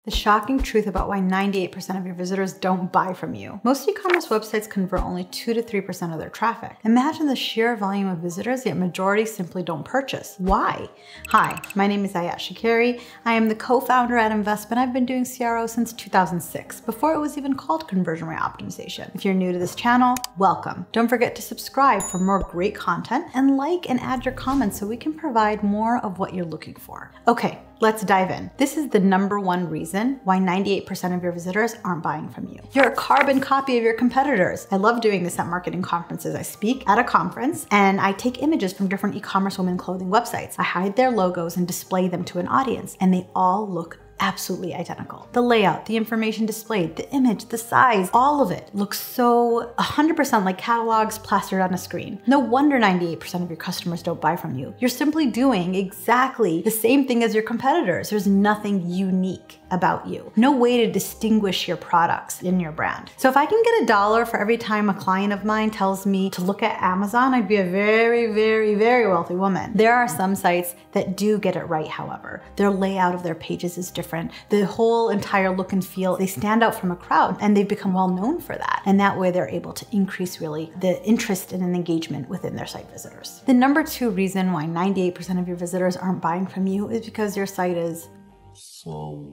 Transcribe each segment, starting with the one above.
The shocking truth about why 98% of your visitors don't buy from you. Most e-commerce websites convert only 2 to 3% of their traffic. Imagine the sheer volume of visitors, yet majority simply don't purchase. Why? Hi, my name is Ayat Shakeri. I am the co-founder at Invesp, and I've been doing CRO since 2006, before it was even called conversion rate optimization. If you're new to this channel, welcome. Don't forget to subscribe for more great content, and like and add your comments so we can provide more of what you're looking for. Okay, let's dive in. This is the #1 reason why 98% of your visitors aren't buying from you. You're a carbon copy of your competitors. I love doing this at marketing conferences. I speak at a conference and I take images from different e-commerce women clothing websites. I hide their logos and display them to an audience, and they all look absolutely identical. The layout, the information displayed, the image, the size, all of it looks so 100% like catalogs plastered on a screen. No wonder 98% of your customers don't buy from you. You're simply doing exactly the same thing as your competitors. There's nothing unique about you. No way to distinguish your products in your brand. So if I can get $1 for every time a client of mine tells me to look at Amazon, I'd be a very, very, very wealthy woman. There are some sites that do get it right, however. Their layout of their pages is different. The whole entire look and feel, they stand out from a crowd, and they've become well known for that. And that way they're able to increase really the interest and engagement within their site visitors. The #2 reason why 98% of your visitors aren't buying from you is because your site is slow.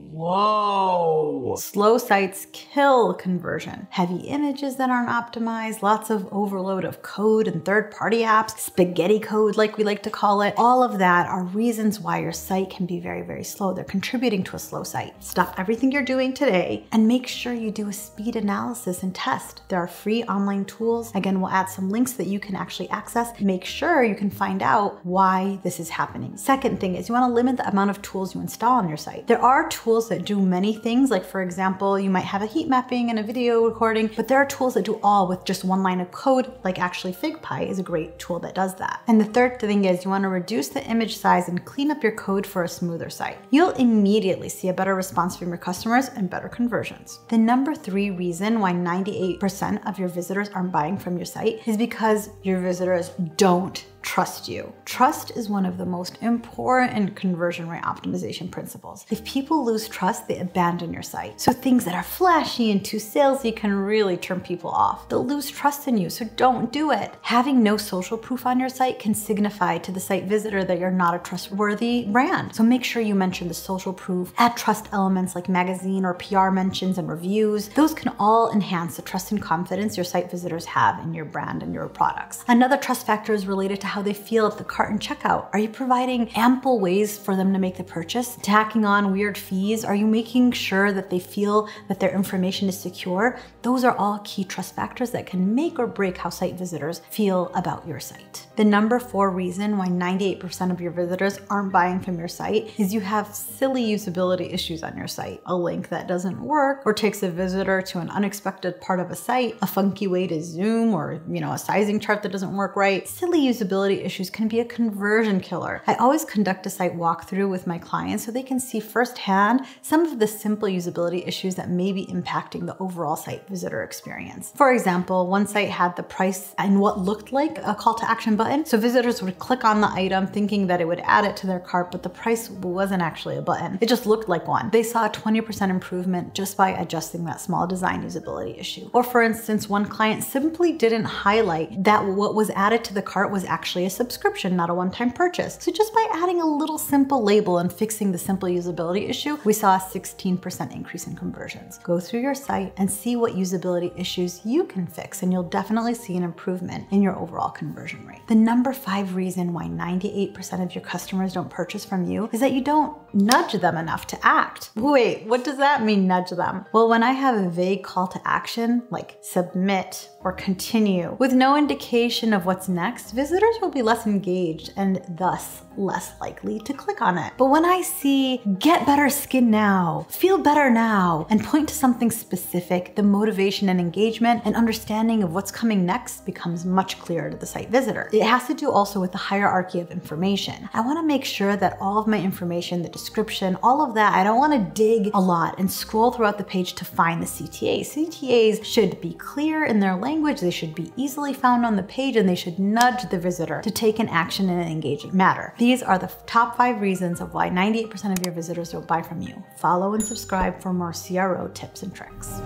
Slow sites kill conversion. Heavy images that aren't optimized, lots of overload of code and third-party apps, spaghetti code like we like to call it. All of that are reasons why your site can be very, very slow. They're contributing to a slow site. Stop everything you're doing today and make sure you do a speed analysis and test. There are free online tools. Again, we'll add some links that you can actually access. Make sure you can find out why this is happening. Second thing is you want to limit the amount of tools you install on your site. There are tools that do many things, like for example, you might have a heat mapping and a video recording, but there are tools that do all with just one line of code, like actually FigPy is a great tool that does that. And the third thing is you want to reduce the image size and clean up your code for a smoother site. You'll immediately see a better response from your customers and better conversions. The #3 reason why 98% of your visitors aren't buying from your site is because your visitors don't trust you. Trust is one of the most important conversion rate optimization principles. If people lose trust, they abandon your site. So things that are flashy and too salesy can really turn people off. They'll lose trust in you, so don't do it. Having no social proof on your site can signify to the site visitor that you're not a trustworthy brand. So make sure you mention the social proof, add trust elements like magazine or PR mentions and reviews. Those can all enhance the trust and confidence your site visitors have in your brand and your products. Another trust factor is related to how they feel at the cart and checkout. Are you providing ample ways for them to make the purchase? Tacking on weird fees? Are you making sure that they feel that their information is secure? Those are all key trust factors that can make or break how site visitors feel about your site. The #4 reason why 98% of your visitors aren't buying from your site is you have silly usability issues on your site. A link that doesn't work or takes a visitor to an unexpected part of a site, a funky way to zoom, or a sizing chart that doesn't work right. Silly usability issues can be a conversion killer. I always conduct a site walkthrough with my clients so they can see firsthand some of the simple usability issues that may be impacting the overall site visitor experience. For example, one site had the price and what looked like a call to action button. So visitors would click on the item thinking that it would add it to their cart, but the price wasn't actually a button. It just looked like one. They saw a 20% improvement just by adjusting that small design usability issue. Or for instance, one client simply didn't highlight that what was added to the cart was actually a subscription, not a one-time purchase. So just by adding a little simple label and fixing the simple usability issue, we saw a 16% increase in conversions. Go through your site and see what usability issues you can fix, and you'll definitely see an improvement in your overall conversion rate. The #5 reason why 98% of your customers don't purchase from you is that you don't nudge them enough to act. Wait, what does that mean, nudge them? Well, when I have a vague call to action, like submit or continue, with no indication of what's next, visitors will be less engaged and thus less likely to click on it. But when I see get better skin now, feel better now, and point to something specific, the motivation and engagement and understanding of what's coming next becomes much clearer to the site visitor. It has to do also with the hierarchy of information. I want to make sure that all of my information, the description, all of that, I don't want to dig a lot and scroll throughout the page to find the CTAs. CTAs should be clear in their language, they should be easily found on the page, and they should nudge the visitor to take an action in an engaging manner. These are the top 5 reasons of why 98% of your visitors don't buy from you. Follow and subscribe for more CRO tips and tricks.